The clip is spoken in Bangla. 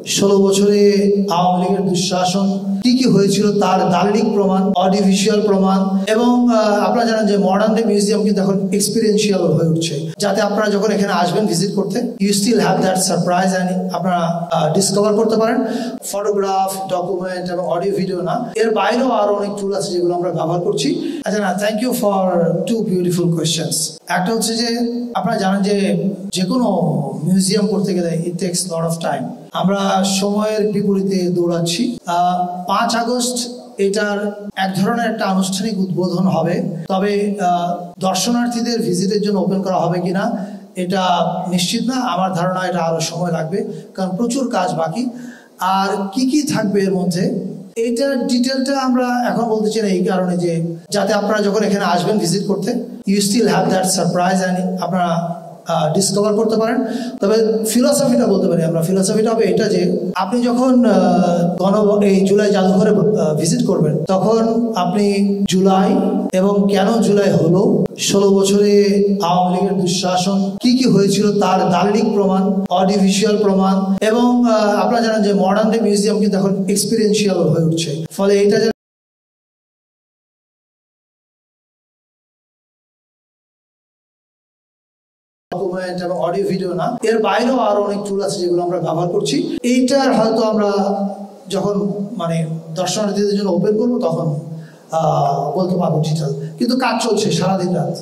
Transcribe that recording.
16 বছরে আওয়ামী লীগের দুঃশাসন কি কি হয়েছিল তার দালিলিক প্রমাণ, অডিওভিজুয়াল প্রমাণ এবং আপনারা জানেন যে মডার্ন ডে মিউজিয়াম কিন্তু এখন এক্সপিরিয়েন্সিয়াল হয়ে উঠছে, যাতে আপনারা যখন এখানে আসবেন ভিজিট করতে you still have that surprise and আপনারা ডিসকভার করতে পারেন ফটোগ্রাফ, ডকুমেন্ট এবং অডিও ভিডিও না, এর বাইরেও আরো অনেক টুল আছে যেগুলো আমরা ব্যবহার করছি। আচ্ছা না, thank you for two beautiful questions. একটা হচ্ছে যে আপনারা জানেন যে কোনো মিউজিয়াম করতে গেলে ইট টেকস লট অফ টাইম। আমরা সময়ের বিপরীতে দৌড়াচ্ছি। 5 আগস্ট এটার এক ধরনের একটা আনুষ্ঠানিক উদ্বোধন হবে, তবে দর্শনার্থীদের ভিজিটের জন্য ওপেন করা হবে কিনা এটা নিশ্চিত না। আমার ধারণা এটা আরো সময় লাগবে, কারণ প্রচুর কাজ বাকি। আর কি কি থাকবে এর মধ্যে এইটার ডিটেলটা আমরা এখন বলতে চাই না, এই কারণে যে যাতে আপনারা যখন এখানে আসবেন ভিজিট করতে you still have that surprise and আপনারা ডিসকভার করতে পারেন। তবে ফিলসফিটা বলতে পারি আমরা, ফিলসফিটা হবে এটা যে আপনি যখন এই জুলাই জাদুঘরে ভিজিট করবেন তখন আপনি জুলাই এবং কেন জুলাই হলো, 16 বছরে আওয়ামী লীগের দুঃশাসন কি কি হয়েছিল তার দালিলিক প্রমাণ, অডিওভিজুয়াল প্রমাণ এবং আপনারা জানেন যে মডার্ন ডে মিউজিয়াম কিন্তু এখন এক্সপিরিয়েন্সিয়াল হয়ে উঠছে, ফলে এটা ডকুমেন্ট এবং অডিও ভিডিও না, এর বাইরেও আরো অনেক টুল আছে যেগুলো আমরা ব্যবহার করছি। এইটার হয়তো আমরা যখন দর্শনার্থীদের জন্য ওপেন করবো তখন বলতে পারবো ডিটেল, কিন্তু কাজ চলছে সারাদিন রাত।